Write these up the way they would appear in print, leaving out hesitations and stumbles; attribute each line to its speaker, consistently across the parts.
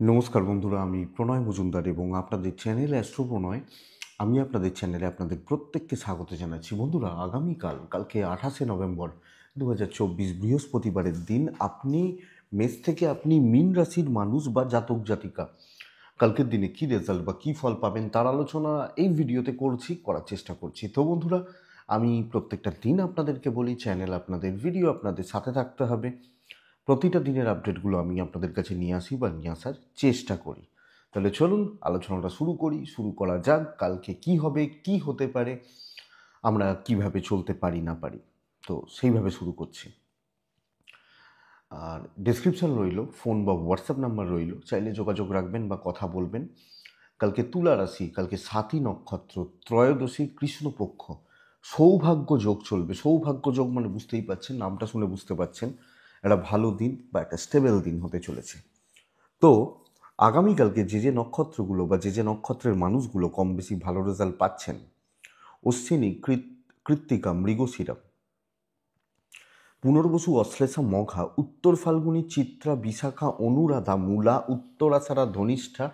Speaker 1: নমস্কার বন্ধুরা, আমি প্রণয় মজুমদার এবং আপনাদের চ্যানেল অ্যাস্ট্রো প্রণয়। আমি আপনাদের চ্যানেলে আপনাদের প্রত্যেককে স্বাগত জানাচ্ছি। বন্ধুরা, কালকে 28 নভেম্বর 2024 বৃহস্পতিবারের দিন মেষ থেকে আপনি মীন রাশির মানুষ বা জাতক জাতিকা কালকের দিনে কী রেজাল্ট বা কী ফল পাবেন তার আলোচনা এই ভিডিওতে করার চেষ্টা করছি। তো বন্ধুরা, আমি প্রত্যেকটা দিন আপনাদেরকে বলি, চ্যানেল আপনাদের, ভিডিও আপনাদের সাথে থাকতে হবে। প্রতিটা দিনের আপডেটগুলো আমি আপনাদের কাছে নিয়ে আসি বা নিয়ে আসার চেষ্টা করি। তাহলে চলুন আলোচনাটা শুরু করা যাক। কালকে কি হবে, কি হতে পারে, আমরা কিভাবে চলতে পারি না পারি, তো সেইভাবে শুরু করছি। আর ডেসক্রিপশন রইল, ফোন বা হোয়াটসঅ্যাপ নাম্বার রইল, চাইলে যোগাযোগ রাখবেন বা কথা বলবেন। কালকে তুলা রাশি, কালকে 7ই নক্ষত্র, ত্রয়োদশী কৃষ্ণপক্ষ, সৌভাগ্য যোগ চলবে। সৌভাগ্য যোগ মানে বুঝতেই পারছেন, নামটা শুনে বুঝতে পারছেন একটা ভালো দিন বা একটা স্টেবল দিন হতে চলেছে। তো আগামীকালকে যে নক্ষত্রগুলো বা যে নক্ষত্রের মানুষগুলো কম বেশি ভালো রেজাল্ট পাচ্ছেন: অশ্বিনী, কৃত্তিকা, মৃগশিরা, পুনর্বসু, অশ্লেষা, মঘা, উত্তর ফাল্গুনী, চিত্রা, বিশাখা, অনুরাধা, মূলা, উত্তরাষাঢ়া, ধনিষ্ঠা,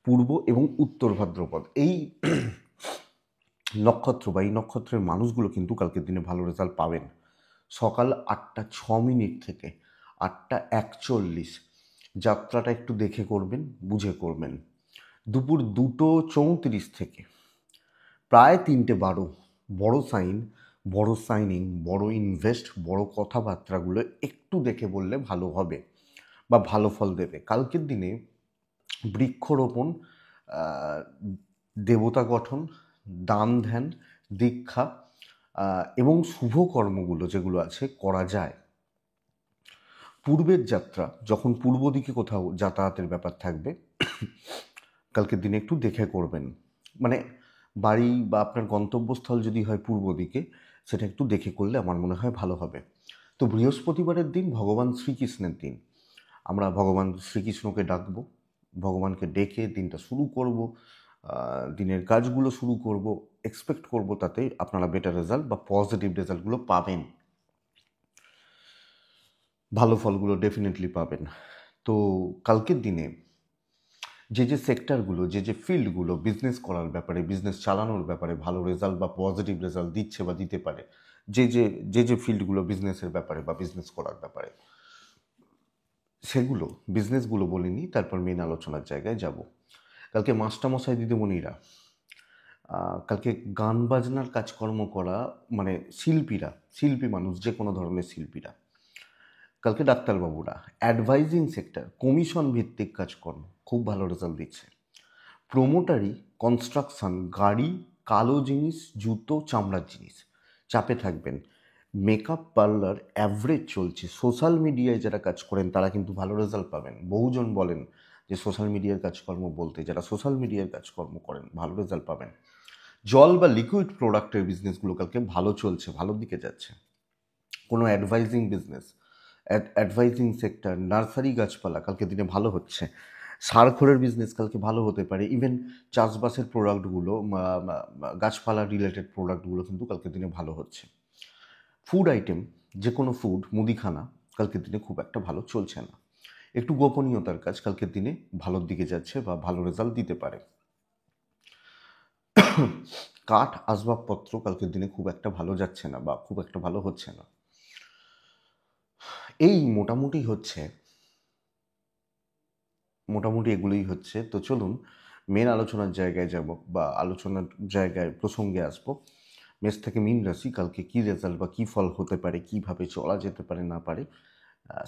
Speaker 1: পূর্ব এবং উত্তর ভাদ্রপদ। এই নক্ষত্র বা এই নক্ষত্রের মানুষগুলো কিন্তু কালকের দিনে ভালো রেজাল্ট পাবেন। সকাল 8টা 6 মিনিট থেকে 8টা 41 যাত্রাটা একটু দেখে করবেন, বুঝে করবেন। দুপুর 2টো 34 থেকে প্রায় 3টে 12 বড় সাইনিং, বড় ইনভেস্ট, বড় কথাবার্তাগুলো একটু দেখে বললে ভালো হবে বা ভালো ফল দেবে। কালকের দিনে বৃক্ষরোপণ, দেবতা গঠন, দান ধ্যান, দীক্ষা এবং শুভ কর্মগুলো যেগুলো আছে করা যায়। পূর্বের যাত্রা, যখন পূর্ব দিকে কোথাও যাতায়াতের ব্যাপার থাকবে, কালকের দিনে একটু দেখে করবেন। মানে বাড়ি বা আপনার গন্তব্যস্থল যদি হয় পূর্ব দিকে, সেটা একটু দেখে করলে আমার মনে হয় ভালো হবে। তো বৃহস্পতিবারের দিন ভগবান শ্রীকৃষ্ণের দিন। আমরা ভগবান শ্রীকৃষ্ণকে ডাকবো, ভগবানকে ডেকে দিনটা শুরু করব, দিনের কাজগুলো শুরু করব, এক্সপেক্ট করব তাতে আপনারা বেটার রেজাল্ট বা পজিটিভ রেজাল্টগুলো পাবেন, ভালো ফলগুলো ডেফিনেটলি পাবেন। তো কালকের দিনে যে সেক্টরগুলো, যে ফিল্ডগুলো বিজনেস করার ব্যাপারে, বিজনেস চালানোর ব্যাপারে ভালো রেজাল্ট বা পজিটিভ রেজাল্ট দিচ্ছে বা দিতে পারে, যে ফিল্ডগুলো বিজনেসের ব্যাপারে বা বিজনেস করার ব্যাপারে, সেগুলো বিজনেসগুলো বলিনি, তারপর মেন আলোচনার জায়গায় যাব। কালকে মাস্টারমশাই দিদিমণিরা, কালকে গান বাজনার কাজকর্ম করা, মানে শিল্পী মানুষ, যে কোনো ধরনের শিল্পীরা, কালকে ডাক্তারবাবুরা, অ্যাডভাইজিং সেক্টর, কমিশন ভিত্তিক কাজকর্ম খুব ভালো রেজাল্ট দিচ্ছে। প্রোমোটারি, কনস্ট্রাকশন, গাড়ি, কালো জিনিস, জুতো, চামড়ার জিনিস, চাপে থাকবেন। মেকআপ পার্লার অ্যাভারেজ চলছে। সোশ্যাল মিডিয়ায় যারা কাজ করেন তারা কিন্তু ভালো রেজাল্ট পাবেন। বহুজন বলেন যে সোশ্যাল মিডিয়ার কাজকর্ম বলতে, যারা সোশ্যাল মিডিয়ার কাজকর্ম করেন ভালো রেজাল্ট পাবেন। জল বা লিকুইড প্রোডাক্টের বিজনেসগুলো কালকে ভালো চলছে, ভালোর দিকে যাচ্ছে। কোনো advising business, advising sector, nursery গাছপালা কালকে দিনে ভালো হচ্ছে। সার বিজনেস কালকে ভালো হতে পারে। ইভেন চাষবাসের প্রোডাক্টগুলো, গাছপালা রিলেটেড প্রোডাক্টগুলো কিন্তু কালকের দিনে ভালো হচ্ছে। ফুড আইটেম, যে কোনো ফুড, মুদিখানা কালকের দিনে খুব একটা ভালো চলছে না। একটু গোপনীয়তার কাজ কালকের দিনে ভালোর দিকে যাচ্ছে বা ভালো রেজাল্ট দিতে পারে। কাঠ আসবাবপত্র কালকের দিনে খুব একটা ভালো যাচ্ছে না বা খুব একটা ভালো হচ্ছে না। এই মোটামুটি এগুলোই হচ্ছে। তো চলুন মেন আলোচনার জায়গায় যাব বা আলোচনার জায়গায় প্রসঙ্গে আসবো। মেষ থেকে মীন রাশি কালকে কী রেজাল্ট বা কী ফল হতে পারে, কীভাবে চলা যেতে পারে না পারে,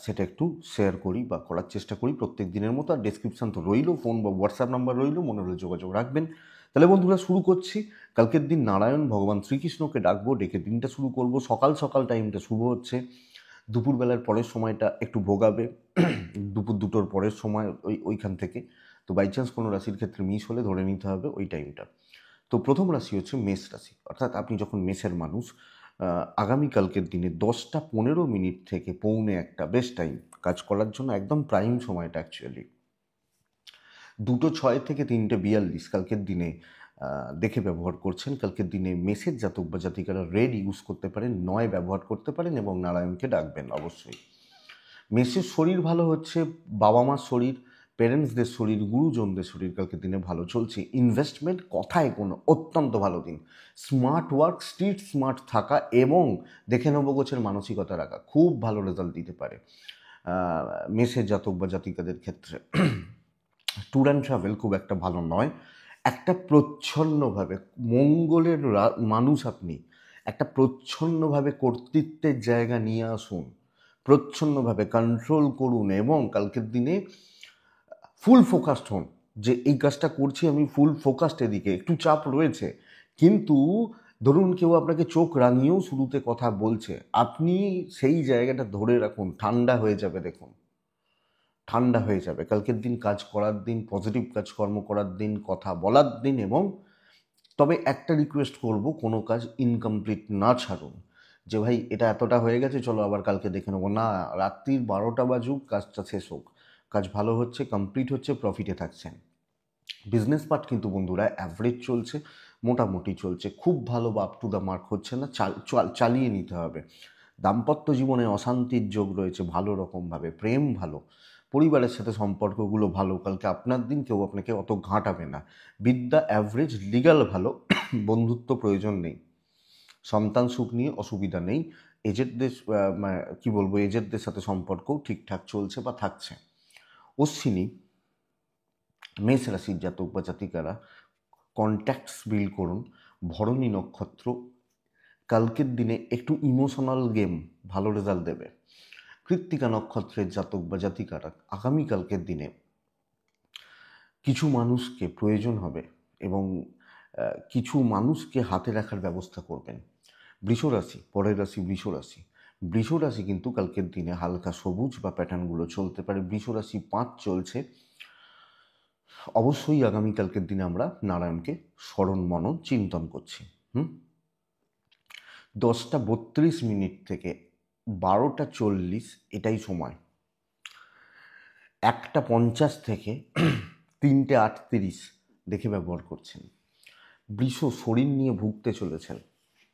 Speaker 1: সেটা একটু শেয়ার করি বা করার চেষ্টা করি প্রত্যেক দিনের মতো। আর ডেসক্রিপশান তো রইল, ফোন বা হোয়াটসঅ্যাপ নাম্বার রইল, মনে হলে যোগাযোগ রাখবেন। তাহলে বন্ধুরা শুরু করছি। কালকের দিন নারায়ণ ভগবান শ্রীকৃষ্ণকে ডাকবো, ডেকে দিনটা শুরু করব। সকাল সকাল টাইমটা শুভ হচ্ছে। দুপুরবেলার পরের সময়টা একটু ভোগাবে, দুপুর 2টোর পরের সময় ওইখান থেকে। তো বাই চান্স কোনো রাশির ক্ষেত্রে মিস হলে ধরে নিতে হবে ওই টাইমটা। তো প্রথম রাশি হচ্ছে মেষ রাশি, অর্থাৎ আপনি যখন মেষের মানুষ, আগামীকালকের দিনে 10টা 15 মিনিট থেকে 1:45 বেস্ট টাইম কাজ করার জন্য, একদম প্রাইম সময়টা অ্যাকচুয়ালি। 2টো 6 থেকে 3টে 42 কালকের দিনে দেখে ব্যবহার করছেন। কালকের দিনে মেষের জাতক বা জাতিকারা রেড ইউজ করতে পারেন, 9 ব্যবহার করতে পারেন এবং নারায়ণকে ডাকবেন অবশ্যই। মেষের শরীর ভালো হচ্ছে, বাবা মার শরীর, পেরেন্টসদের শরীর, গুরুজনদের শরীর কালকের দিনে ভালো চলছে। ইনভেস্টমেন্ট কথায় কোনো অত্যন্ত ভালো দিন। স্মার্ট ওয়ার্ক, স্ট্রিট স্মার্ট থাকা এবং দেখে নেবো গোছের মানসিকতা রাখা খুব ভালো রেজাল্ট দিতে পারে মেষের জাতক বা জাতিকাদের ক্ষেত্রে। ট্যুর অ্যান্ড ট্রাভেল খুব একটা ভালো নয়। একটা প্রচ্ছন্নভাবে মঙ্গলের মানুষ আপনি একটা প্রচ্ছন্নভাবে কর্তৃত্বের জায়গা নিয়ে আসুন, প্রচ্ছন্নভাবে কন্ট্রোল করুন এবং কালকের দিনে ফুল ফোকাসড হন যে এই কাজটা করছি আমি, ফুল ফোকাসড এদিকে। একটু চাপ রয়েছে কিন্তু ধরুন কেউ আপনাকে চোখ রাঙিয়েও শুরুতে কথা বলছে, আপনি সেই জায়গাটা ধরে রাখুন, ঠান্ডা হয়ে যাবে। দেখুন ঠান্ডা হয়ে যাবে। কালকের দিন কাজ করার দিন, পজিটিভ কাজকর্ম করার দিন, কথা বলার দিন। এবং তবে একটা রিকোয়েস্ট করব, কোনো কাজ ইনকমপ্লিট না ছাড়ুন যে ভাই এটা এতটা হয়ে গেছে চলো আবার কালকে দেখে নেবো। না, রাত্রির 12টা বাজুক, কাজটা শেষ হোক, কাজ ভালো হচ্ছে, কমপ্লিট হচ্ছে, প্রফিটে থাকছেন। বিজনেস পার্ট কিন্তু বন্ধুরা অ্যাভারেজ চলছে, মোটামুটি চলছে, খুব ভালো বা আপ টু দ্য মার্ক হচ্ছে না, চালিয়ে নিতে হবে। দাম্পত্য জীবনে অশান্তির যোগ রয়েছে ভালো রকমভাবে, প্রেম ভালো, পরিবারের সাথে সম্পর্কগুলো ভালো, কালকে আপনার দিন, কেউ আপনাকে অত ঘাঁটাবে না। বিদ্যা অ্যাভারেজ, লিগ্যাল ভালো, বন্ধুত্ব প্রয়োজন নেই, সন্তান সুখ নিয়ে অসুবিধা নেই, এজেডদের কী বলবো, এজেডদের সাথে সম্পর্কও ঠিকঠাক চলছে বা থাকছে। অশ্বিনী, মেষ রাশির জাতক বা জাতিকারা কন্ট্যাক্টস বিল্ড করুন। ভরণী নক্ষত্র কালকের দিনে একটু ইমোশনাল গেম ভালো রেজাল্ট দেবে। কৃত্তিকা নক্ষত্রের জাতক বা জাতিকারা আগামীকালকের দিনে কিছু মানুষকে প্রয়োজন হবে এবং কিছু মানুষকে হাতে রাখার ব্যবস্থা করবেন। বৃষরাশি, পরের রাশি বৃষরাশি। বৃষরাশি কিন্তু কালকের দিনে হালকা সবুজ বা প্যাটার্নগুলো চলতে পারে। বৃষরাশি 5 চলছে। অবশ্যই আগামীকালকের দিনে আমরা নারায়ণকে স্মরণ মনন চিন্তন করছি। 10:32 থেকে 12:40 এটাই সময়। 1:50 থেকে 3:38 দেখে ব্যবহার করছেন। বৃষ শরীর নিয়ে ভুগতে চলেছেন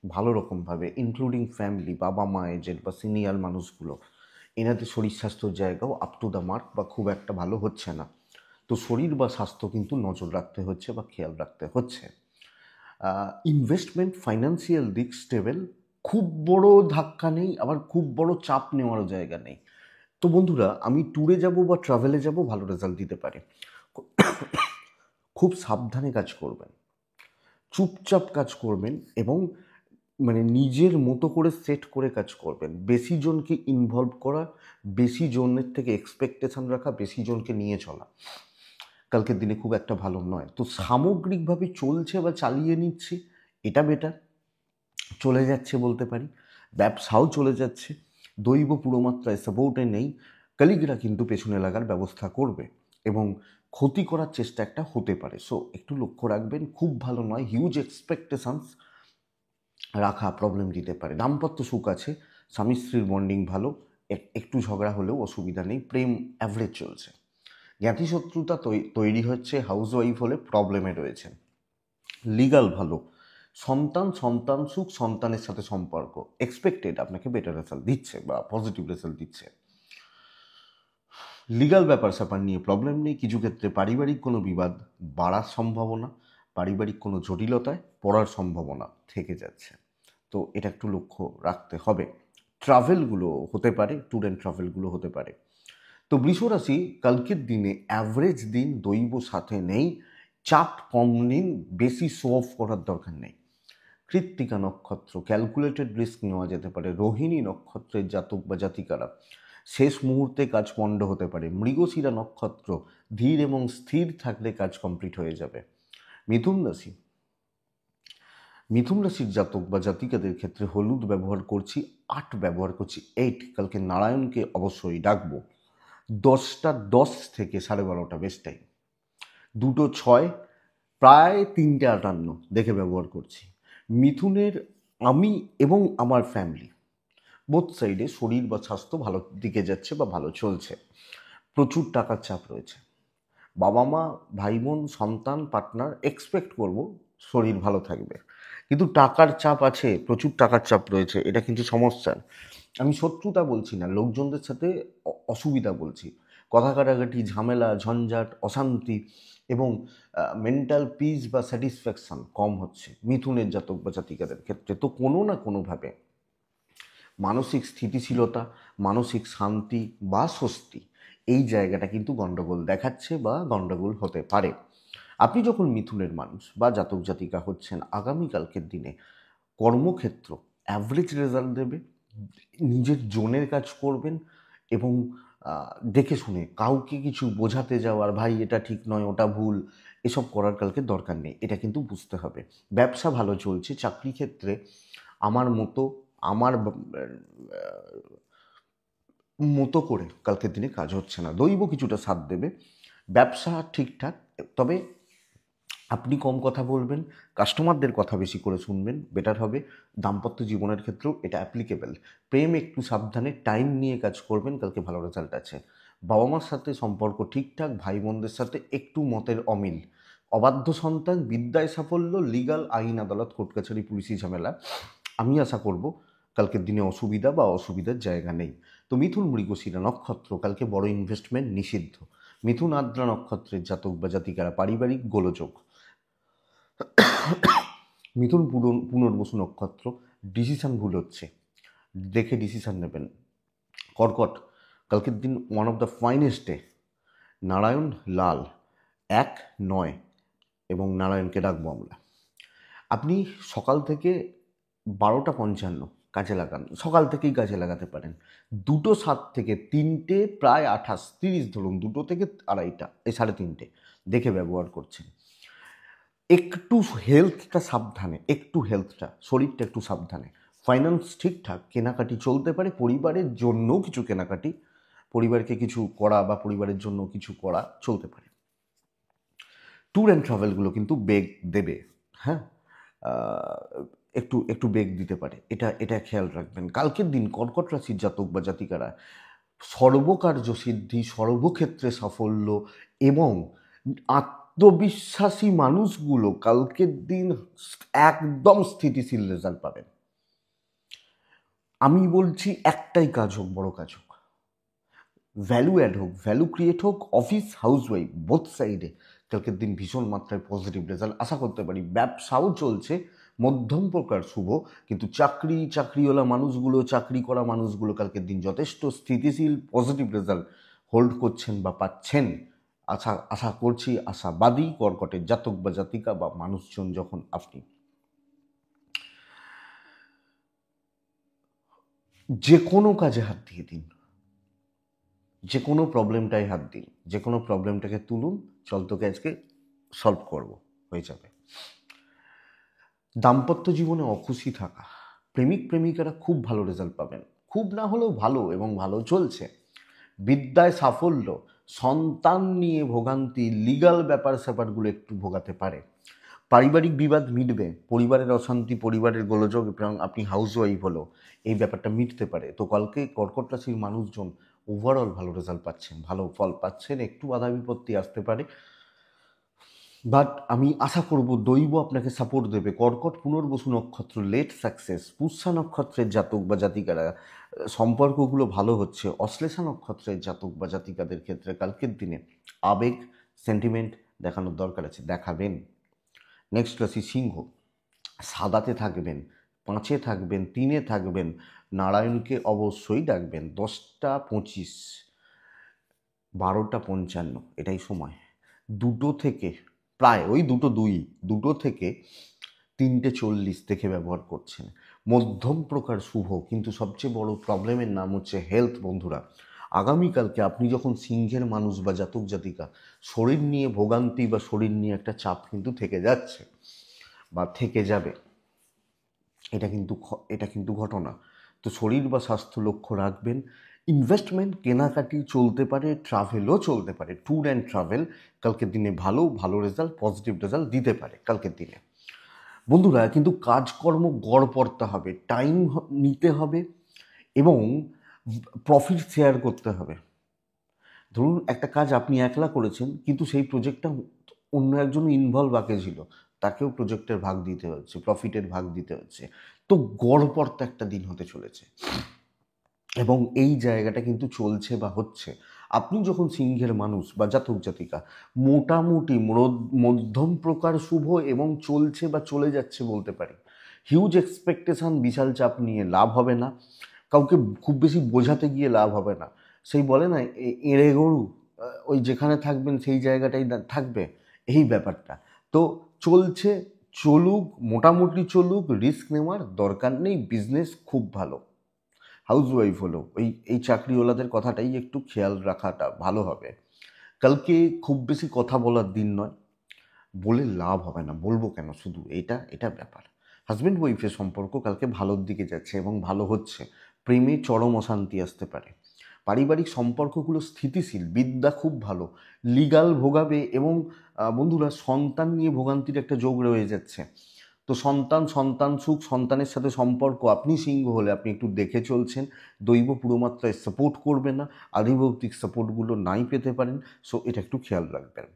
Speaker 1: ভালো রকমভাবে, ইনক্লুডিং ফ্যামিলি, বাবা মা, এজেড বা সিনিয়র মানুষগুলো, এনাদের শরীর স্বাস্থ্যর জায়গাও আপ টু দ্য মার্ক বা খুব একটা ভালো হচ্ছে না। তো শরীর বা স্বাস্থ্য কিন্তু নজর রাখতে হচ্ছে বা খেয়াল রাখতে হচ্ছে। ইনভেস্টমেন্ট, ফাইন্যান্সিয়াল দিক স্টেবল, খুব বড় ধাক্কা নেই, আবার খুব বড় চাপ নেওয়ারও জায়গা নেই। তো বন্ধুরা, আমি ট্যুরে যাব বা ট্রাভেলে যাব, ভালো রেজাল্ট দিতে পারে। খুব সাবধানে কাজ করবেন, চুপচাপ কাজ করবেন এবং নিজের মতো করে সেট করে কাজ করবেন। বেশি জনকে ইনভলভ করা, বেশি জনের থেকে এক্সপেকটেশন রাখা, বেশি জনকে নিয়ে চলা কালকের দিনে খুব একটা ভালো নয়। তো সামগ্রিকভাবে চলছে বা চালিয়ে নিচ্ছি, এটা বেটার। চলে যাচ্ছে বলতে পারি, ব্যবসাও চলে যাচ্ছে, দৈব পুরোমাত্রায় সাপোর্টে নেই, কলিগরা কিন্তু পেছনে লাগার ব্যবস্থা করবে এবং ক্ষতি করার চেষ্টা একটা হতে পারে। সো একটু লক্ষ্য রাখবেন, খুব ভালো নয়। হিউজ এক্সপেকটেশনস রাখা প্রবলেম দিতে পারে। দাম্পত্য সুখ আছে, স্বামী স্ত্রীর বন্ডিং ভালো, একটু ঝগড়া হলেও অসুবিধা নেই। প্রেম অ্যাভারেজ চলছে। জ্ঞাতিশত্রুতা তৈরি হচ্ছে, হাউস ওয়াইফ হলে প্রবলেমে রয়েছে। লিগাল ভালো, সন্তান সুখ, সন্তানের সাথে সম্পর্ক এক্সপেক্টেড আপনাকে বেটার রেজাল্ট দিচ্ছে বা পজিটিভ রেজাল্ট দিচ্ছে। লিগাল ব্যাপার স্যাপার নিয়ে প্রবলেম নেই। কিছু ক্ষেত্রে পারিবারিক কোনো বিবাদ বাড়ার সম্ভাবনা, পারিবারিক কোনো জটিলতায় পড়ার সম্ভাবনা থেকে যাচ্ছে। তো এটা একটু লক্ষ্য রাখতে হবে। ট্রাভেলগুলো হতে পারে, ট্যুর অ্যান্ড ট্রাভেলগুলো হতে পারে। তো বৃষরাশি কালকের দিনে অ্যাভারেজ দিন, দৈব সাথে নেই, চাপ কম নিন, বেশি শো অফ করার দরকার নেই। কৃত্তিকা নক্ষত্র ক্যালকুলেটেড রিস্ক নেওয়া যেতে পারে। রোহিণী নক্ষত্রের জাতক বা জাতিকারা শেষ মুহূর্তে কাজ পণ্ড হতে পারে। মৃগশিরা নক্ষত্র ধীর এবং স্থির থাকলে কাজ কমপ্লিট হয়ে যাবে। মিথুন রাশির জাতক বা জাতিকাদের ক্ষেত্রে হলুদ ব্যবহার করছি, 8 ব্যবহার করছি, 8। কালকে নারায়ণকে অবশ্যই ডাকবো। 10:10 থেকে 12:30 বেস্ট টাইম। 2:06 প্রায় 3:58 দেখে ব্যবহার করছি। মিথুনের আমি এবং আমার ফ্যামিলি বোথ সাইডে শরীর বা স্বাস্থ্য ভালো দিকে যাচ্ছে বা ভালো চলছে। প্রচুর টাকার চাপ রয়েছে। বাবা মা, ভাই বোন, সন্তান, পার্টনার এক্সপেক্ট করব শরীর ভালো থাকবে, কিন্তু টাকার চাপ আছে, প্রচুর টাকার চাপ রয়েছে। এটা কিন্তু সমস্যার। আমি শত্রুতা বলছি না, লোকজনদের সাথে অসুবিধা বলছি। কথা কাটাকাটি, ঝামেলা, ঝঞ্ঝাট, অশান্তি এবং মেন্টাল পিস বা স্যাটিসফ্যাকশান কম হচ্ছে মিথুনের জাতক বা জাতিকাদের ক্ষেত্রে। তো কোনো না কোনোভাবে মানসিক স্থিতিশীলতা, মানসিক শান্তি বা স্বস্তি, এই জায়গাটা কিন্তু গণ্ডগোল দেখাচ্ছে বা গণ্ডগোল হতে পারে। আপনি যখন মিথুনের মানুষ বা জাতক জাতিকা হচ্ছেন, আগামীকালকের দিনে কর্মক্ষেত্র অ্যাভারেজ রেজাল্ট দেবে, নিজের জোনের কাজ করবেন এবং দেখে শুনে কাউকে কিছু বোঝাতে যাওয়ার, ভাই এটা ঠিক নয়, ওটা ভুল, এসব করার কালকে দরকার নেই, এটা কিন্তু বুঝতে হবে। ব্যবসা ভালো চলছে, চাকরি ক্ষেত্রে আমার মতো আমার মতো করে কালকের দিনে কাজ হচ্ছে না, দৈব কিছুটা সাথ দেবে, ব্যবসা ঠিকঠাক। তবে আপনি কম কথা বলবেন, কাস্টমারদের কথা বেশি করে শুনবেন, বেটার হবে। দাম্পত্য জীবনের ক্ষেত্রেও এটা অ্যাপ্লিকেবল। প্রেম একটু সাবধানে, টাইম নিয়ে কাজ করবেন, কালকে ভালো রেজাল্ট আছে। বাবা মার সাথে সম্পর্ক ঠিকঠাক, ভাই বোনদের সাথে একটু মতের অমিল, অবাধ্য সন্তান, বিদ্যায় সাফল্য, লিগাল, আইন আদালত, কোর্ট কাছারি, পুলিশি ঝামেলা, আমি আশা করব কালকের দিনে অসুবিধা বা অসুবিধার জায়গা নেই। তো মিথুন মৃগশিরা নক্ষত্র, কালকে বড় ইনভেস্টমেন্ট নিষিদ্ধ। মিথুন আদ্রা নক্ষত্রের জাতক বা জাতিকারা পারিবারিক গোলযোগ। মিথুন পুনর্বসু নক্ষত্র, ডিসিশান ভুল হচ্ছে, দেখে ডিসিশান নেবেন। কর্কট, কালকের দিন one of the finest day, Narayan Lal 1-9 এবং নারায়ণকে ডাকবো আমরা। আপনি সকাল থেকে 12:55 কাজে লাগান, সকাল থেকেই কাজে লাগাতে পারেন। 2:07 থেকে 3টে, প্রায় 28-30 ধরুন, 2টো থেকে 2:30, এই 3:30 দেখে ব্যবহার করছেন। একটু হেলথটা সাবধানে, একটু হেলথটা, শরীরটা একটু সাবধানে। ফাইন্যান্স ঠিকঠাক, কেনাকাটি চলতে পারে, পরিবারের জন্যও কিছু কেনাকাটি, পরিবারকে কিছু করা বা পরিবারের জন্য কিছু করা চলতে পারে। ট্যুর অ্যান্ড ট্রাভেলগুলো কিন্তু বেগ দেবে, হ্যাঁ, একটু একটু বেগ দিতে পারে, এটা খেয়াল রাখবেন। কালকের দিন কর্কট রাশির জাতক বা জাতিকারা সর্বকার্য সিদ্ধি, সর্বক্ষেত্রে সাফল্য এবং আত্মবিশ্বাসী মানুষগুলো কালকের দিন একদম স্থিতিশীল রেজাল্ট পাবেন। আমি বলছি একটাই কাজ হোক, বড় কাজ হোক, ভ্যালু অ্যাড হোক, ভ্যালু ক্রিয়েট হোক, অফিস হাউসওয়াইফ বোথ সাইডে কালকের দিন ভীষণ মাত্রায় পজিটিভ রেজাল্ট আশা করতে পারি। ব্যবসাও চলছে মধ্যম প্রকার শুভ, কিন্তু চাকরিওয়ালা মানুষগুলো, চাকরি করা মানুষগুলো কালকের দিন যথেষ্ট স্থিতিশীল পজিটিভ রেজাল্ট হোল্ড করছেন বা পাচ্ছেন। আশা করছি, আশাবাদী কর্কটের জাতক বা জাতিকা বা মানুষজন। যখন আপনি যে কোনো কাজে হাত দিয়ে দিন, যে কোনো প্রবলেমটাই হাত দিন, যে কোনো প্রবলেমটাকে তুলুন, চল তোকে আজকে সলভ করব, হয়ে যাবে। দাম্পত্য জীবনে অখুশি থাকা, প্রেমিক প্রেমিকারা খুব ভালো রেজাল্ট পাবেন, খুব না হলেও ভালো, এবং ভালো চলছে। বিদ্যায় সাফল্য, সন্তান নিয়ে ভোগান্তি, লিগাল ব্যাপার স্যাপারগুলো একটু ভোগাতে পারে। পারিবারিক বিবাদ মিটবে, পরিবারের অশান্তি, পরিবারের গোলযোগ, এবং আপনি হাউস ওয়াইফ হলো, এই ব্যাপারটা মিটতে পারে। তো কালকে কর্কট রাশির মানুষজন ওভারঅল ভালো রেজাল্ট পাচ্ছেন, ভালো ফল পাচ্ছেন। একটু বাধা বিপত্তি আসতে পারে, বাট আমি আশা করব দৈব আপনাকে সাপোর্ট দেবে। কর্কট পুনর্বসু নক্ষত্র, লেট সাকসেস। পুষ্যা নক্ষত্রের জাতক বা জাতিকারা সম্পর্কগুলো ভালো হচ্ছে। অশ্লেষা নক্ষত্রের জাতক বা জাতিকাদের ক্ষেত্রে কালকের দিনে আবেগ, সেন্টিমেন্ট দেখানোর দরকার আছে, দেখাবেন। নেক্সট রাশি সিংহ, সাদাতে থাকবেন, 5-এ থাকবেন, 3-এ থাকবেন, নারায়ণকে অবশ্যই ডাকবেন। 10:25, 12:55 এটাই সময়। 2টো থেকে প্রায় ওই 2:02, 2টো থেকে 3:40 দেখে ব্যবহার করছেন। মধ্যম প্রকার শুভ, কিন্তু সবচেয়ে বড় প্রবলেমের নাম হচ্ছে হেলথ। বন্ধুরা, আগামীকালকে আপনি যখন সিংহের মানুষ বা জাতক জাতিকা, শরীর নিয়ে ভোগান্তি বা শরীর নিয়ে একটা চাপ কিন্তু থেকে যাচ্ছে বা থেকে যাবে, এটা কিন্তু ঘটনা। তো শরীর বা স্বাস্থ্য লক্ষ্য রাখবেন। ইনভেস্টমেন্ট, কেনাকাটি চলতে পারে, ট্রাভেলও চলতে পারে। ট্যুর অ্যান্ড ট্রাভেল কালকের দিনে ভালো রেজাল্ট, পজিটিভ রেজাল্ট দিতে পারে কালকের দিনে। বন্ধুরা, কিন্তু কাজকর্ম গড় পড়তে হবে, টাইম নিতে হবে এবং প্রফিট শেয়ার করতে হবে। ধরুন একটা কাজ আপনি একলা করেছেন, কিন্তু সেই প্রজেক্টটা অন্য একজন ইনভলভ আগে ছিল, তাকেও প্রজেক্টের ভাগ দিতে হচ্ছে, প্রফিটের ভাগ দিতে হচ্ছে। তো গড়পড়তা একটা দিন হতে চলেছে এবং এই জায়গাটা কিন্তু চলছে বা হচ্ছে। আপনি যখন সিংহের মানুষ বা জাতক জাতিকা মোটামুটি মধ্যম প্রকার শুভ এবং চলছে বা চলে যাচ্ছে বলতে পারি। হিউজ এক্সপেকটেশন, বিশাল চাপ নিয়ে লাভ হবে না, কাউকে খুব বেশি বোঝাতে গিয়ে লাভ হবে না। সেই বলে না এঁড়ে গরু ওই যেখানে থাকবেন সেই জায়গাটাই থাকবে, এই ব্যাপারটা। তো চলছে, চলুক, মোটামুটি চলুক, রিস্ক নেওয়ার দরকার নেই, বিজনেস খুব ভালো। হাউসওয়াইফ হলো এই চাকরিওয়ালাদের কথাটাই একটু খেয়াল রাখাটা ভালো হবে। কালকে খুব বেশি কথা বলার দিন নয়, বলে লাভ হবে না, বলবো কেন, শুধু এটা ব্যাপার। হাজব্যান্ড ওয়াইফের সম্পর্ক কালকে ভালোর দিকে যাচ্ছে এবং ভালো হচ্ছে। প্রেমে চরম অশান্তি আসতে পারে। পারিবারিক সম্পর্কগুলো স্থিতিশীল, বিদ্যা খুব ভালো, লিগাল ভোগাবে এবং বন্ধুরা সন্তান নিয়ে ভোগান্তির একটা যোগ রয়ে যাচ্ছে। তো সন্তান সুখ, সন্তানের সাথে সম্পর্ক, আপনি সিংহ হলে আপনি একটু দেখে চলছেন। দৈব পুরোমাত্রায় সাপোর্ট করবে না, আধিভৌতিক সাপোর্টগুলো নাই পেতে পারেন। সো এটা একটু খেয়াল রাখবেন।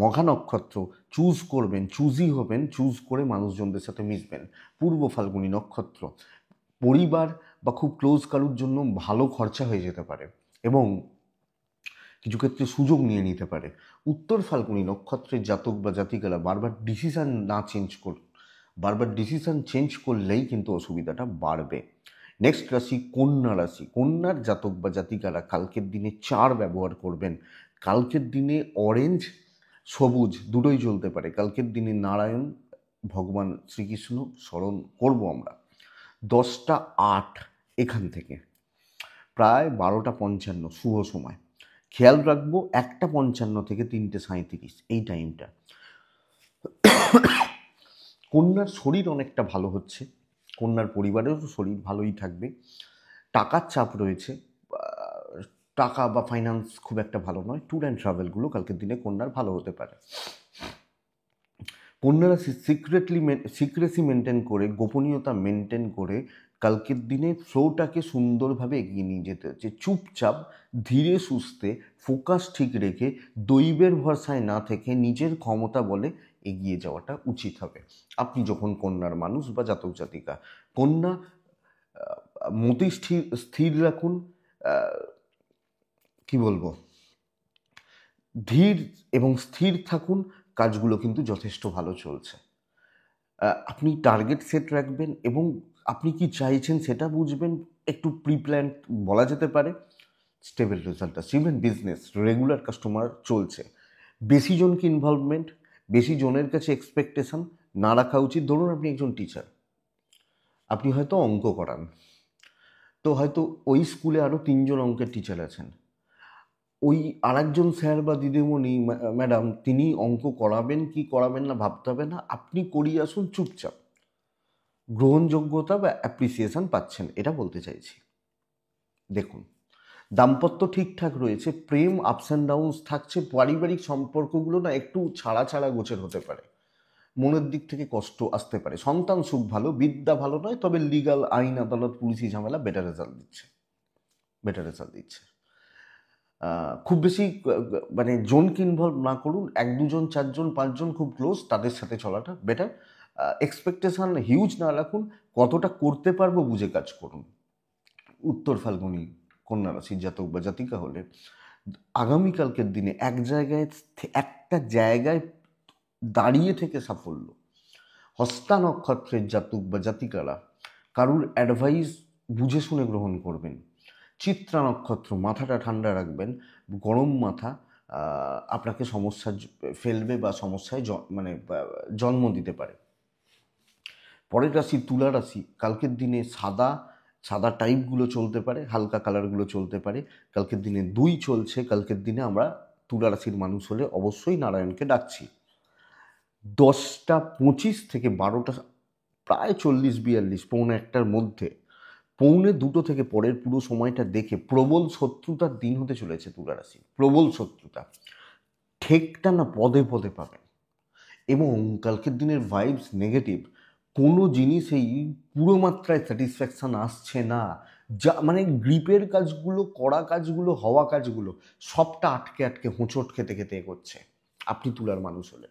Speaker 1: মঘা নক্ষত্র চুজ করবেন, চুজি হবেন, চুজ করে মানুষজনদের সাথে মিশবেন। পূর্ব ফাল্গুনী নক্ষত্র পরিবার বা খুব ক্লোজ কারোর জন্য ভালো খরচা হয়ে যেতে পারে এবং কিছু ক্ষেত্রে সুযোগ নিয়ে নিতে পারে। উত্তর ফাল্গুনী নক্ষত্রের জাতক বা জাতিকারা বারবার ডিসিশান চেঞ্জ করলেই কিন্তু অসুবিধাটা বাড়বে। নেক্সট রাশি কন্যা রাশি। কন্যার জাতক বা জাতিকারা কালকের দিনে 4 ব্যবহার করবেন। কালকের দিনে অরেঞ্জ, সবুজ দুটোই চলতে পারে। কালকের দিনে নারায়ণ ভগবান শ্রীকৃষ্ণ স্মরণ করব আমরা। 10টা 8 এখান থেকে প্রায় 12টা 55 শুভ সময়। খেয়াল রাখবো 1টা 55 থেকে 3টে 37 এই টাইমটা। কন্যার শরীর অনেকটা ভালো হচ্ছে, কন্যার পরিবারেরও শরীর ভালোই থাকবে। টাকার চাপ রয়েছে, টাকা বা ফাইন্যান্স খুব একটা ভালো নয়। ট্যুর অ্যান্ড ট্রাভেলগুলো কালকের দিনে কন্যার ভালো হতে পারে। কন্যারা সিক্রেসি মেনটেন করে, গোপনীয়তা মেনটেন করে কালকের দিনে ফ্লোটাকে সুন্দরভাবে এগিয়ে নিয়ে যেতে হচ্ছে। চুপচাপ ধীরে সুস্থে ফোকাস ঠিক রেখে দৈবের ভরসায় না থেকে নিজের ক্ষমতা বলে এগিয়ে যাওয়াটা উচিত হবে আপনি যখন কন্যার মানুষ বা জাতক জাতিকা। কন্যা মতি স্থির রাখুন, কি বলবো, ধীর এবং স্থির থাকুন, কাজগুলো কিন্তু যথেষ্ট ভালো চলছে। আপনি টার্গেট সেট রাখবেন এবং আপনি কি চাইছেন সেটা বুঝবেন, একটু প্রিপ্ল্যান বলা যেতে পারে। স্টেবল রেজাল্ট আসছে। ইভেন বিজনেস রেগুলার কাস্টমার চলছে। বেশি জনকে ইনভলভমেন্ট, বেশি জনের কাছে এক্সপেকটেশন না রাখা উচিত। ধরুন আপনি একজন টিচার, আপনি হয়তো অঙ্ক করান, তো হয়তো ওই স্কুলে আরও 3জন অঙ্কের টিচার আছেন। ওই আরেকজন স্যার বা দিদিমণি ম্যাডাম তিনি অঙ্ক করাবেন কি করাবেন না ভাবতে হবে না, আপনি করিয়ে আসুন চুপচাপ, গ্রহণযোগ্যতা বা অ্যাপ্রিসিয়েশন পাচ্ছেন, এটা বলতে চাইছি। দেখুন, দাম্পত্য ঠিকঠাক রয়েছে, প্রেম আপস অ্যান্ড ডাউনস থাকছে, পারিবারিক সম্পর্কগুলো না একটু ছাড়া ছাড়া গোছের হতে পারে, মনের দিক থেকে কষ্ট আসতে পারে। সন্তান সুখ ভালো, বিদ্যা ভালো নয়, তবে লিগাল আইন আদালত পুলিশি ঝামেলা বেটার রেজাল্ট দিচ্ছে। খুব বেশি মানে জনকে ইনভলভ না করুন, 1 2 জন 4 জন 5 জন খুব ক্লোজ তাদের সাথে চলাটা বেটার। এক্সপেকটেশন হিউজ না রাখুন, কতটা করতে পারবো বুঝে কাজ করুন। উত্তর ফাল্গুনী কন্যা রাশির জাতক বা জাতিকা হলে আগামীকালকের দিনে একটা জায়গায় দাঁড়িয়ে থেকে সাফল্য। হস্তা নক্ষত্রের জাতক বা জাতিকারা কারুর অ্যাডভাইস বুঝে শুনে গ্রহণ করবেন। চিত্রা নক্ষত্র মাথাটা ঠান্ডা রাখবেন, গরম মাথা আপনাকে সমস্যা ফেলবে বা সমস্যায় মানে জন্ম দিতে পারে। পরের রাশি তুলা রাশি। কালকের দিনে সাদা টাইপগুলো চলতে পারে, হালকা কালারগুলো চলতে পারে। কালকের দিনে 2 চলছে। কালকের দিনে আমরা তুলা রাশির মানুষ হলে অবশ্যই নারায়ণকে ডাকছি। 10টা 25 থেকে 12টা প্রায় 40 42 পৌনে 1টার মধ্যে, পৌনে 2টো থেকে পরের পুরো সময়টা দেখে প্রবল শত্রুতার দিন হতে চলেছে তুলা রাশি। প্রবল শত্রুতা, ঠেকটা না পদে পদে পাবেন এবং কালকের দিনের ভাইবস নেগেটিভ। কোনো জিনিসেই পুরো মাত্রায় স্যাটিসফ্যাকশান আসছে না, যা মানে গ্রিপের কাজগুলো, করা কাজগুলো, হওয়া কাজগুলো সবটা আটকে আটকে হোঁচট খেতে খেতে এগোচ্ছে আপনি তুলার মানুষ হলে।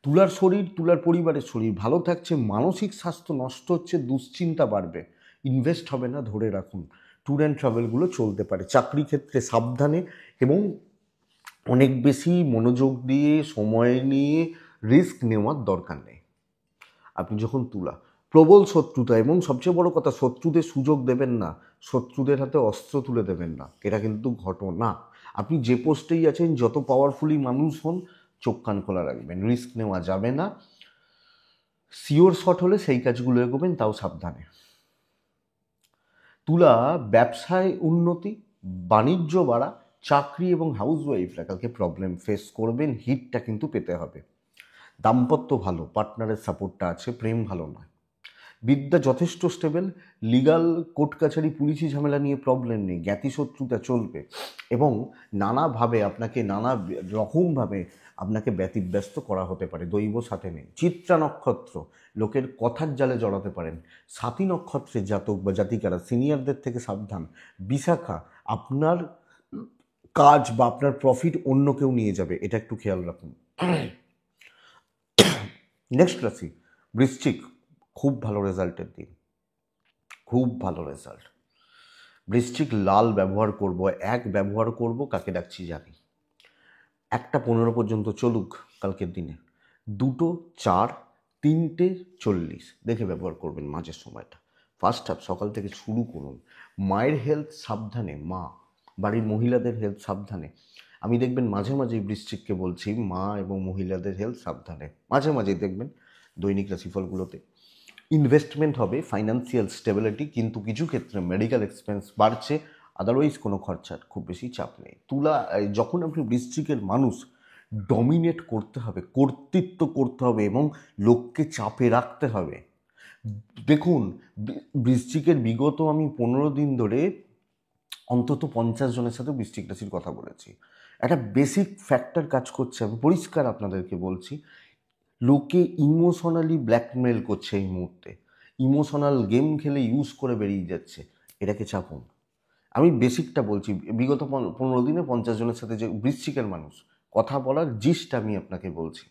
Speaker 1: তুলার শরীর, তুলার পরিবারের শরীর ভালো থাকছে, মানসিক স্বাস্থ্য নষ্ট হচ্ছে, দুশ্চিন্তা বাড়বে, ইনভেস্ট হবে না ধরে রাখুন। ট্যুর অ্যান্ড ট্রাভেলগুলো চলতে পারে। চাকরি ক্ষেত্রে সাবধানে এবং অনেক বেশি মনোযোগ দিয়ে সময় নিয়ে রিস্ক নেওয়ার দরকার নেই। আপনি যখন তুলা, প্রবল শত্রুতা এবং সবচেয়ে বড় কথা, শত্রুদের সুযোগ দেবেন না, শত্রুদের হাতে অস্ত্র তুলে দেবেন না, এটা কিন্তু ঘটনা। আপনি যে পোস্টেই আছেন, যত পাওয়ারফুলি মানুষ হন, চোখ কান খোলা রাখবেন, রিস্ক নেওয়া যাবে না। সিওর শট হলে সেই কাজগুলো এগোবেন, তাও সাবধানে। তুলা, ব্যবসায় উন্নতি, বাণিজ্য বাড়া, চাকরি এবং হাউসওয়াইফরা কালকে প্রবলেম ফেস করবেন, হিটটা কিন্তু পেতে হবে। দাম্পত্য ভালো, পার্টনারের সাপোর্টটা আছে, প্রেম ভালো নয়। বিদ্যা যথেষ্ট স্টেবল, লিগাল কোর্ট কাছারি পুলিশি ঝামেলা নিয়ে প্রবলেম নেই, জ্ঞাতিশত্রুতা চলবে এবং নানাভাবে আপনাকে নানা রকমভাবে আপনাকে ব্যতিব্যস্ত করা হতে পারে, দৈব সাথে নেই। চিত্রা নক্ষত্র, লোকের কথার জালে জড়াতে পারেন। সাতী নক্ষত্রের জাতক বা জাতিকারা সিনিয়রদের থেকে সাবধান। বিশাখা, আপনার কাজ বা আপনার প্রফিট অন্য কেউ নিয়ে যাবে, এটা একটু খেয়াল রাখুন। নেক্সট রাশি বৃশ্চিক, খুব ভালো রেজাল্টের দিন, খুব ভালো রেজাল্ট। বৃশ্চিক, লাল ব্যবহার করব, এক ব্যবহার করব, কাকে ডাকছি জানি। 1:15 পর্যন্ত চলুক কালকের দিনে, 2:04, 3:40 দেখে ব্যবহার করবেন মাঝের সময়টা। ফার্স্ট হাফ সকাল থেকে শুরু করুন। মায়ের হেলথ সাবধানে, মা বাড়ির মহিলাদের হেলথ সাবধানে। আমি দেখবেন মাঝে মাঝেই বৃশ্চিককে বলছি মা এবং মহিলাদের হেলথ সাবধানে, মাঝে মাঝেই দেখবেন দৈনিক রাশিফলগুলোতে। ইনভেস্টমেন্ট হবে, ফাইন্যান্সিয়াল স্টেবিলিটি, কিন্তু কিছু ক্ষেত্রে মেডিকেল এক্সপেন্স বাড়ছে, আদারওয়াইজ কোনো খরচার খুব বেশি চাপ নেই। তুলা, যখন আপনি বৃশ্চিকের মানুষ, ডমিনেট করতে হবে, কর্তৃত্ব করতে হবে এবং লোককে চাপে রাখতে হবে। দেখুন, বৃশ্চিকের বিগত আমি 15 দিন ধরে অন্তত 50 জনের সাথে বৃশ্চিক রাশির কথা বলেছি। একটা বেসিক ফ্যাক্টর কাজ করছে, আমি পরিষ্কার আপনাদেরকে বলছি, লোকে ইমোশনালি ব্ল্যাকমেল করছে এই মুহূর্তে, ইমোশনাল গেম খেলে ইউজ করে বেরিয়ে যাচ্ছে, এটাকে চাপুন। আমি বেসিকটা বলছি, বিগত 15 দিনে 50 জনের সাথে যে বৃশ্চিকের মানুষ কথা বলার জিস্টটা আমি আপনাকে বলছি।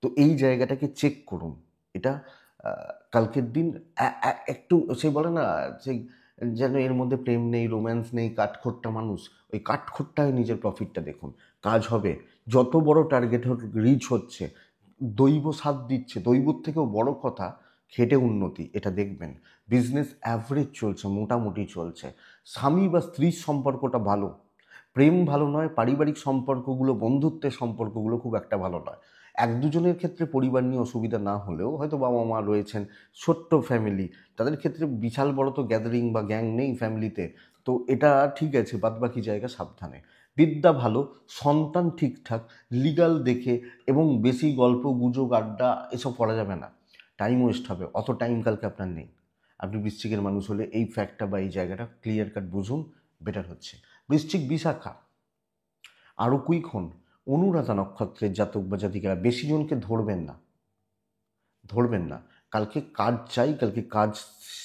Speaker 1: তো এই জায়গাটাকে চেক করুন। এটা কালকের দিন একটু, সে বলে না সেই যেন এর মধ্যে প্রেম নেই, রোম্যান্স নেই, কাঠখোট্টা মানুষ, ওই কাঠখোট্টায় নিজের প্রফিটটা দেখুন, কাজ হবে। যত বড় টার্গেট রিচ হচ্ছে, দৈব সাথ দিচ্ছে, দৈবর থেকেও বড় কথা খেটে উন্নতি, এটা দেখবেন। বিজনেস অ্যাভারেজ চলছে, মোটামুটি চলছে। স্বামী বা স্ত্রীর সম্পর্কটা ভালো, প্রেম ভালো নয়, পারিবারিক সম্পর্কগুলো, বন্ধুত্বের সম্পর্কগুলো খুব একটা ভালো নয়। 1-2 জনের ক্ষেত্রে পরিবার নিয়ে অসুবিধা না হলেও, হয়তো বাবা মা রয়েছেন, ছোট্ট ফ্যামিলি, তাদের ক্ষেত্রে বিশাল বড় তো গ্যাদারিং বা গ্যাং নেই ফ্যামিলিতে, তো এটা ঠিক আছে, বাদবাকি জায়গা সাবধানে। বিদ্যা ভালো, সন্তান ঠিকঠাক, লিগাল দেখে, এবং বেশি গল্প গুজব আড্ডা এসব করা যাবে না, টাইম ওয়েস্ট হবে, অত টাইম কালকে আপনার নেই। আপনি বৃশ্চিকের মানুষ হলে এই ফ্যাক্টটা বা এই জায়গাটা ক্লিয়ার কাট বুঝুন, বেটার হচ্ছে। বৃশ্চিক বিশাখা, আরও কুইক হন। অনুরাধা নক্ষত্রের জাতক বা জাতিকারা বেশি জনকে ধরবেন না, ধরবেন না। কালকে কাজ চাই, কালকে কাজ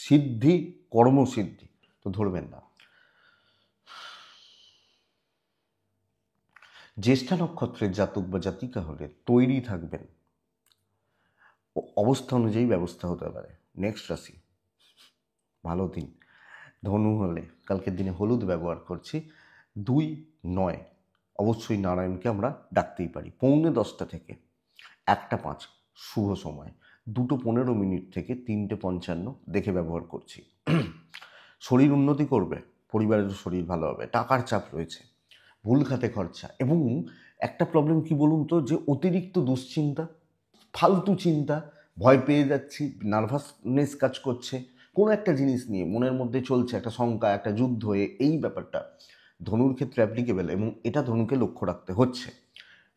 Speaker 1: সিদ্ধি, কর্মসিদ্ধি, তো ধরবেন না। জ্যেষ্ঠা নক্ষত্রের জাতক বা জাতিকা হলে তৈরি থাকবেন, অবস্থা অনুযায়ী ব্যবস্থা হতে পারে। নেক্সট রাশি ভালো দিন, ধনু হলে কালকের দিনে হলুদ ব্যবহার করছি। 2-9, অবশ্যই নারায়ণকে আমরা ডাকতেই পারি। 9:45 থেকে 1:05 শুভ সময়, 2:15 থেকে 3:55 দেখে ব্যবহার করছি। শরীর উন্নতি করবে, পরিবারের শরীর ভালো হবে, টাকার চাপ রয়েছে, ভুল খাতে খরচা, এবং একটা প্রবলেম কি বলুন তো, যে অতিরিক্ত দুশ্চিন্তা, ফালতু চিন্তা, ভয় পেয়ে যাচ্ছি, নার্ভাসনেস কাজ করছে, কোনো একটা জিনিস নিয়ে মনের মধ্যে চলছে একটা শঙ্কা, একটা যুদ্ধ, এই ব্যাপারটা ধনুর ক্ষেত্রে অ্যাপ্লিকেবল এবং এটা ধনুকে লক্ষ্য রাখতে হচ্ছে।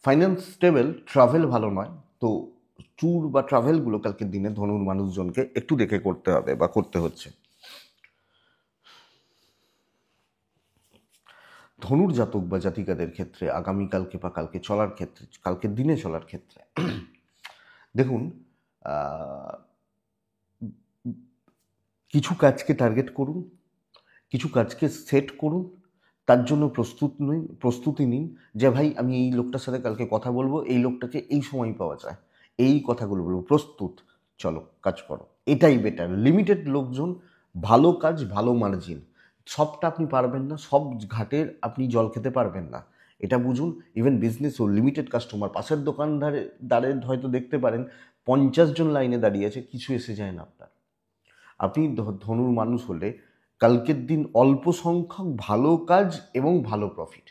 Speaker 1: ফাইন্যান্স স্টেবল, ট্রাভেল ভালো নয়, তো ট্যুর বা ট্রাভেলগুলো কালকের দিনে ধনুর মানুষজনকে একটু দেখে করতে হবে বা করতে হচ্ছে। ধনুর জাতক বা জাতিকাদের ক্ষেত্রে আগামীকালকে বা কালকে চলার ক্ষেত্রে, কালকের দিনে চলার ক্ষেত্রে দেখুন, কিছু কাজকে টার্গেট করুন, কিছু কাজকে সেট করুন, তার জন্য প্রস্তুতি নিন, যে ভাই আমি এই লোকটার সাথে কালকে কথা বলবো, এই লোকটাকে এই সময় পাওয়া যায়, এই কথাগুলো বলবো, প্রস্তুত, চলো কাজ করো, এটাই বেটার। লিমিটেড লোকজন, ভালো কাজ, ভালো মার্জিন, সবটা আপনি পারবেন না, সব ঘাটের আপনি জল খেতে পারবেন না, এটা বুঝুন। ইভেন বিজনেস ও লিমিটেড কাস্টমার, পাশের দোকানদারের হয়তো দেখতে পারেন 50 জন লাইনে দাঁড়িয়ে আছে, কিছু এসে যায় না আপনার। আপনি ধনুর মানুষ হলে কালকের দিন অল্প সংখ্যক ভালো কাজ এবং ভালো প্রফিট,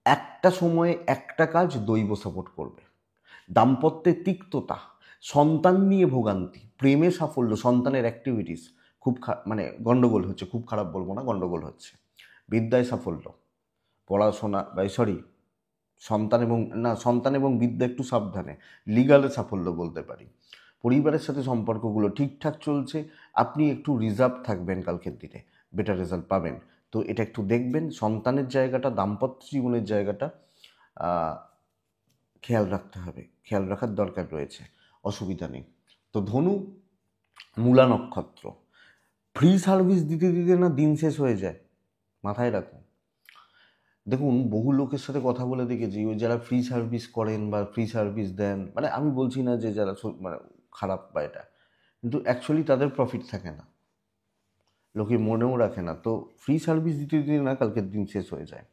Speaker 1: একটা সময়ে একটা কাজ দৈব সাপোর্ট করবে। দাম্পত্যে তিক্ততা, সন্তান নিয়ে ভোগান্তি, প্রেমে সাফল্য, সন্তানের অ্যাক্টিভিটিস খুব মানে গণ্ডগোল হচ্ছে, খুব খারাপ বলবো না, গণ্ডগোল হচ্ছে। বিদ্যায় সাফল্য, পড়াশোনা সরি সন্তান এবং বিদ্যা একটু সাবধানে, লিগালে সাফল্য বলতে পারি। পরিবারের সাথে সম্পর্কগুলো ঠিকঠাক চলছে, আপনি একটু রিজার্ভ থাকবেন, কালকের দিনে বেটার রেজাল্ট পাবেন। তো এটা একটু দেখবেন, সন্তানের জায়গাটা, দাম্পত্য জীবনের জায়গাটা খেয়াল রাখতে হবে, খেয়াল রাখার দরকার রয়েছে, অসুবিধা নেই। তো ধনু মূলা নক্ষত্র, ফ্রি সার্ভিস দিতে দিতে না দিন শেষ হয়ে যায়, মাথায় রাখুন। দেখুন, বহু লোকের সাথে কথা বলে দেখেছি, ওই যারা ফ্রি সার্ভিস করেন বা ফ্রি সার্ভিস দেন, মানে আমি বলছি না যে যারা মানে খারাপ বা এটা, কিন্তু অ্যাকচুয়ালি তাদের প্রফিট থাকে না, লোকে মনেও রাখে না। তো ফ্রি সার্ভিস দিতে দিতে না কালকের দিন শেষ হয়ে যায়।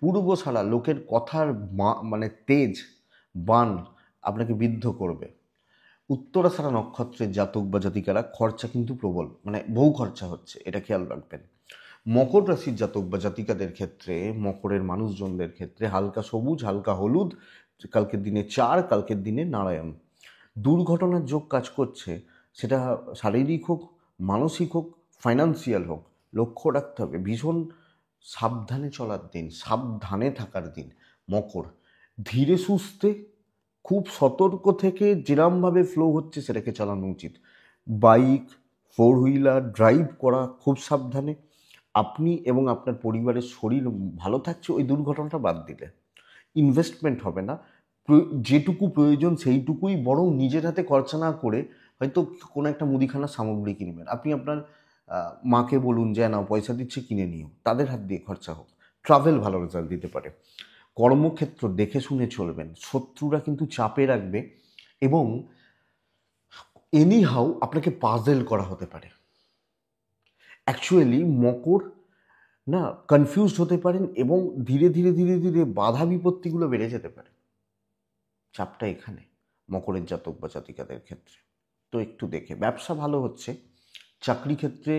Speaker 1: পূর্ব ছাড়া লোকের কথার মানে তেজ বান আপনাকে বিদ্ধ করবে। উত্তরাষাঢ়া নক্ষত্রের জাতক বা জাতিকারা খরচা কিন্তু প্রবল, মানে বহু খরচা হচ্ছে, এটা খেয়াল রাখবেন। মকর রাশির জাতক বা জাতিকাদের ক্ষেত্রে, মকরের মানুষজনদের ক্ষেত্রে হালকা সবুজ, হালকা হলুদ, কালকের দিনে 4, কালকের দিনে নারায়ণ। দুর্ঘটনার যোগ কাজ করছে, সেটা শারীরিক হোক, মানসিক হোক, ফাইন্যান্সিয়াল হোক, লক্ষ্য রাখতে হবে। ভীষণ সাবধানে চলার দিন, সাবধানে থাকার দিন মকর। ধীরে সুস্থে, খুব সতর্ক থেকে যেরমভাবে ফ্লো হচ্ছে সেটাকে চালানো উচিত। বাইক, 4 হুইলার ড্রাইভ করা খুব সাবধানে। আপনি এবং আপনার পরিবারের শরীর ভালো থাকছে ওই দুর্ঘটনাটা বাদ দিলে। ইনভেস্টমেন্ট হবে না, যেটুকু প্রয়োজন সেইটুকুই, বরং নিজের হাতে খরচা না করে হয়তো কোনো একটা মুদিখানার সামগ্রী কিনবেন। আপনি আপনার মাকে বলুন যে না পয়সা দিচ্ছে কিনে নিও, তাদের হাত দিয়ে খরচা হোক। ট্রাভেল ভালো রেজাল্ট দিতে পারে। কর্মক্ষেত্র দেখে শুনে চলবেন, শত্রুরা কিন্তু চাপে রাখবে এবং এনিহাউ আপনাকে পাজেল করা হতে পারে। অ্যাকচুয়ালি মকর না কনফিউজড হতে পারেন এবং ধীরে ধীরে ধীরে ধীরে বাধা বিপত্তিগুলো বেড়ে যেতে পারে। চাপটা এখানে মকরের জাতক বা জাতিকাদের ক্ষেত্রে। তো একটু দেখে, ব্যবসা ভালো হচ্ছে, চাকরি ক্ষেত্রে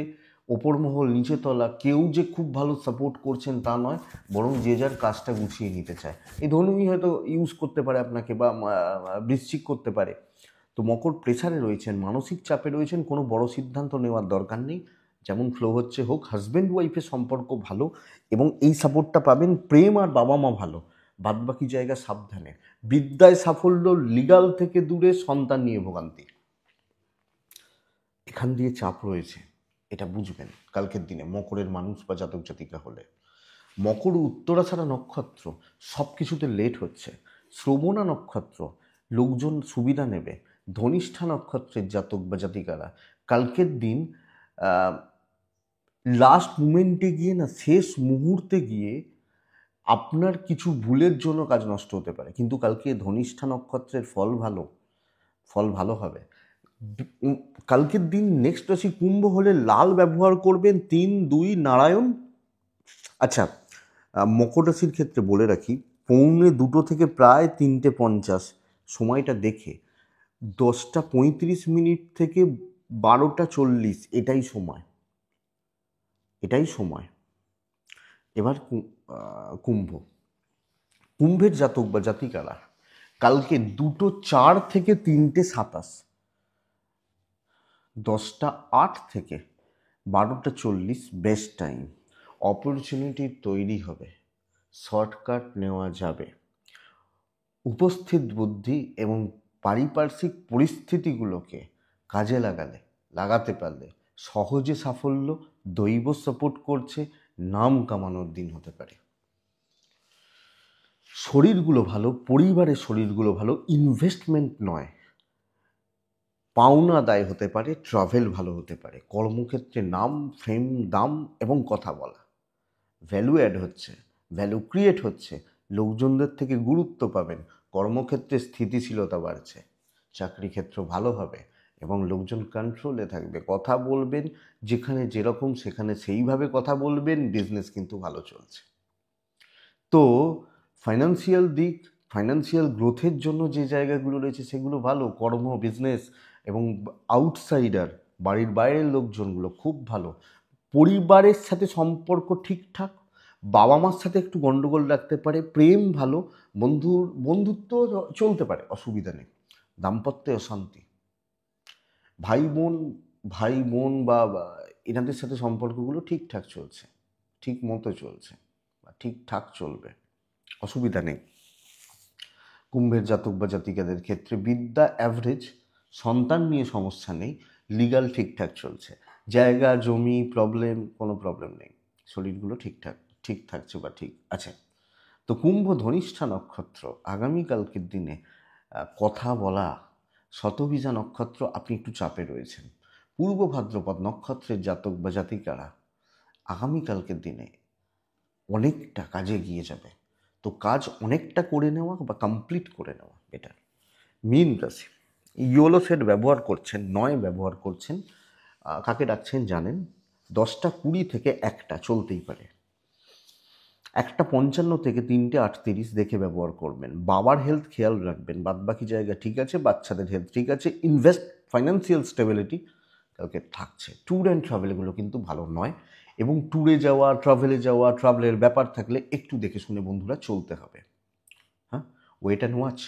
Speaker 1: ওপর মহল নিচে তলা কেউ যে খুব ভালো সাপোর্ট করছেন তা নয়, বরং যে যার কাজটা গুছিয়ে নিতে চায়। এই ধনুই হয়তো ইউজ করতে পারে আপনাকে, বা বৃশ্চিক করতে পারে। তো মকর প্রেসারে রয়েছেন, মানসিক চাপে রয়েছেন, কোনো বড় সিদ্ধান্ত নেওয়ার দরকার নেই, যেমন ফ্লো হচ্ছে হোক। হাজব্যান্ড ওয়াইফের সম্পর্ক ভালো এবং এই সাপোর্টটা পাবেন। প্রেম আর বাবা মা ভালো, বাদবাকি জায়গা সাবধানে। বিদ্যায় সাফল্য, লিগাল থেকে দূরে, সন্তান নিয়ে ভোগান্তি, এখান দিয়ে চাপ রয়েছে, এটা বুঝবেন কালকের দিনে মকরের মানুষ বা জাতক জাতিকা হলে। মকর উত্তরাষাঢ়া নক্ষত্র, সব কিছুতে লেট হচ্ছে। শ্রবণা নক্ষত্র, লোকজন সুবিধা নেবে। ধনিষ্ঠা নক্ষত্রের জাতক বা জাতিকারা কালকের দিন লাস্ট মুমেন্টে গিয়ে না, শেষ মুহূর্তে গিয়ে আপনার কিছু ভুলের জন্য কাজ নষ্ট হতে পারে, কিন্তু কালকে ধনিষ্ঠা নক্ষত্রের ফল ভালো হবে। কালকের দিন নেক্সট রাশি কুম্ভ হলে লাল ব্যবহার করবেন। 3, 2 নারায়ণ। আচ্ছা, মকর রাশির ক্ষেত্রে বলে রাখি, 2:45 থেকে প্রায় 3:50 সময়টা দেখে, 10:35 থেকে 12:40 এটাই সময়। এবার কুম্ভের জাতক বা জাতিকারা কালকে 2:04 থেকে 3:27, 10:08 থেকে 12:40 বেস্ট টাইম। অপরচুনিটি তৈরি হবে, শর্টকাট নেওয়া যাবে। উপস্থিত বুদ্ধি এবং পারিপার্শ্বিক পরিস্থিতিগুলোকে কাজে লাগাতে পারলে সহজে সাফল্য, দৈব সাপোর্ট করছে, নাম কামানোর দিন হতে পারে। শরীরগুলো ভালো, পরিবারের শরীরগুলো ভালো, ইনভেস্টমেন্ট নয়, পাওনা দায় হতে পারে, ট্রাভেল ভালো হতে পারে। কর্মক্ষেত্রে নাম, ফেম, দাম এবং কথা বলা, ভ্যালু অ্যাড হচ্ছে, ভ্যালু ক্রিয়েট হচ্ছে, লোকজনদের থেকে গুরুত্ব পাবেন। কর্মক্ষেত্রে স্থিতিশীলতা বাড়ছে, চাকরি ক্ষেত্র ভালো হবে এবং লোকজন কন্ট্রোলে থাকবে। কথা বলবেন যেখানে যেরকম সেখানে সেইভাবে কথা বলবেন, বিজনেস কিন্তু ভালো চলছে। তো ফাইন্যান্সিয়াল দিক, ফাইন্যান্সিয়াল গ্রোথের জন্য যে জায়গাগুলো রয়েছে সেগুলো ভালো। কর্ম, বিজনেস এবং আউটসাইডার, বাড়ির বাইরের লোকজনগুলো খুব ভালো। পরিবারের সাথে সম্পর্ক ঠিকঠাক, বাবা মার সাথে একটু গণ্ডগোল রাখতে পারে, প্রেম ভালো, বন্ধুত্ব চলতে পারে, অসুবিধা নেই। দাম্পত্যে অশান্তি, ভাই বোন বা এনাদের সাথে সম্পর্কগুলো ঠিকঠাক চলছে, ঠিক মতো চলছে বা ঠিকঠাক চলবে, অসুবিধা নেই। কুম্ভের জাতক বা জাতিকাদের ক্ষেত্রে বিদ্যা অ্যাভারেজ, সন্তান নিয়ে সমস্যা নেই, লিগাল ঠিকঠাক চলছে, জায়গা জমি কোনো প্রবলেম নেই, শরীরগুলো ঠিক থাকছে বা ঠিক আছে। তো কুম্ভ ধনিষ্ঠা নক্ষত্র, আগামীকালকের দিনে কথা বলা, শতভিজা নক্ষত্র, আপনি একটু চাপে রয়েছেন। পূর্ব ভাদ্রপদ নক্ষত্রের জাতক বা জাতিকারা আগামীকালকের দিনে অনেকটা কাজে গিয়ে যাবে। তো কাজ অনেকটা করে নেওয়া বা কমপ্লিট করে নেওয়া বেটার। মীন রাশি, ইয়োলো সেট ব্যবহার করছেন, নয় ব্যবহার করছেন, কাকে ডাকছেন জানেন, 10:20 থেকে 1টা চলতেই পারে। 1:55 থেকে 3:38 দেখে ব্যবহার করবেন। বাবার হেলথ খেয়াল রাখবেন, বাদবাকি জায়গা ঠিক আছে, বাচ্চাদের হেলথ ঠিক আছে। ফাইন্যান্সিয়াল স্টেবিলিটি কালকে থাকছে। ট্যুর অ্যান্ড ট্রাভেলগুলো কিন্তু ভালো নয়, এবং ট্যুরে যাওয়া, ট্রাভেলের ব্যাপার থাকলে একটু দেখে শুনে বন্ধুরা চলতে হবে। হ্যাঁ, ওয়েট অ্যান্ড ওয়াচ,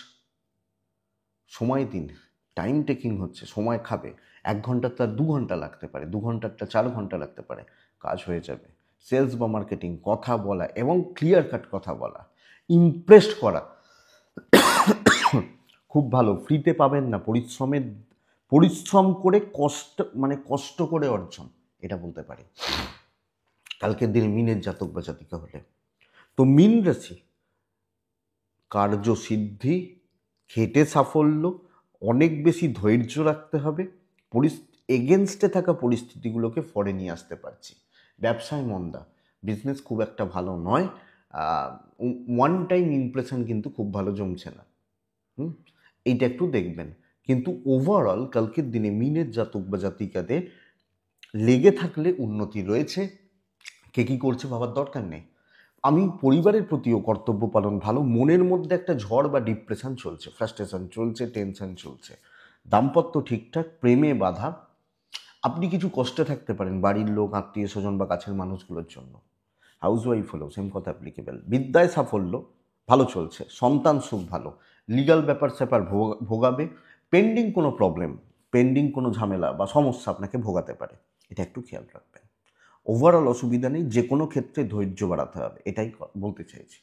Speaker 1: সময় দিন, টাইম টেকিং হচ্ছে, সময় খাবে। 1 ঘন্টার তার 2 ঘন্টা লাগতে পারে, 2 ঘন্টারটা 4 ঘন্টা লাগতে পারে, কাজ হয়ে যাবে। সেলস বা মার্কেটিং, কথা বলা এবং ক্লিয়ার কাট কথা বলা, ইমপ্রেসড করা খুব ভালো। ফ্রিতে পাবেন না, পরিশ্রম করে কষ্ট করে অর্জন, এটা বলতে পারি কালকের দিন মিনের জাতক বা জাতিকা হলে। তো মীন রাশি, কার্যসিদ্ধি, খেটে সাফল্য, অনেক বেশি ধৈর্য রাখতে হবে, এগেনস্টে থাকা পরিস্থিতিগুলোকে ফরে নিয়ে আসতে পারছি। ব্যবসায় মন্দা, বিজনেস খুব একটা ভালো নয়, ওয়ান টাইম ইমপ্রেশন কিন্তু খুব ভালো জমছে না। এইটা একটু দেখবেন। কিন্তু ওভারঅল কালকের দিনে মিনের জাতক বা জাতিকাদের লেগে থাকলে উন্নতি রয়েছে। কে কী করছে ভাবার দরকার নেই। আমি পরিবারের প্রতিও কর্তব্য পালন ভালো। মনের মধ্যে একটা ঝড় বা ডিপ্রেশন চলছে, ফ্রাস্ট্রেশন চলছে, টেনশন চলছে। দাম্পত্য ঠিকঠাক, প্রেমে বাধা, আপনি কিছু কষ্টে থাকতে পারেন বাড়ির লোক, আত্মীয় স্বজন বা কাছের মানুষগুলোর জন্য। হাউসওয়াইফ হলেও সেম কথা অ্যাপ্লিকেবল। বিদ্যায় সাফল্য ভালো চলছে, সন্তান সুখ ভালো, লিগাল ব্যাপার স্যাপার ভোগাবে, পেন্ডিং কোনো ঝামেলা বা সমস্যা আপনাকে ভোগাতে পারে, এটা একটু খেয়াল রাখবেন। ওভারঅল অসুবিধা নেই, যে কোনো ক্ষেত্রে ধৈর্য বাড়াতে হবে, এটাই বলতে চাইছি।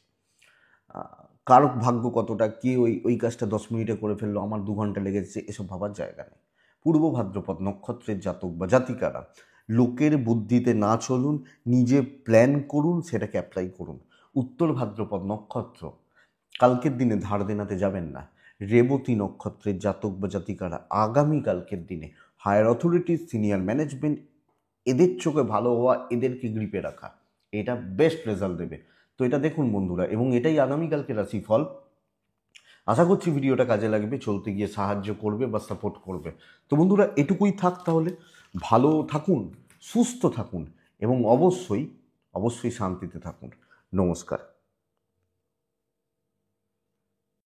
Speaker 1: কার ভাগ্য কতটা, কে ওই কাজটা 10 মিনিটে করে ফেললো, আমার 2 ঘন্টা লেগেছে, এসব ভাবার জায়গা নেই। পূর্ব ভাদ্রপদ নক্ষত্রের জাতক বা জাতিকারা লোকের বুদ্ধিতে না চলুন, নিজে প্ল্যান করুন, সেটাকে অ্যাপ্লাই করুন। উত্তর ভাদ্রপদ নক্ষত্র, কালকের দিনে ধার দেনাতে যাবেন না। রেবতী নক্ষত্রের জাতক বা জাতিকারা আগামীকালকের দিনে হায়ার অথরিটি, সিনিয়র ম্যানেজমেন্ট, এদের চোখে ভালো হওয়া, এদেরকে গ্রিপে রাখা, এটা বেস্ট রেজাল্ট দেবে। তো এটা দেখুন বন্ধুরা, এবং এটাই আগামীকালকে রাশিফল। আশা করছি ভিডিওটা কাজে লাগবে, চলতে গিয়ে সাহায্য করবে বা সাপোর্ট করবে। তো বন্ধুরা, এটুকুই থাক তাহলে। ভালো থাকুন, সুস্থ থাকুন এবং অবশ্যই শান্তিতে থাকুন। নমস্কার।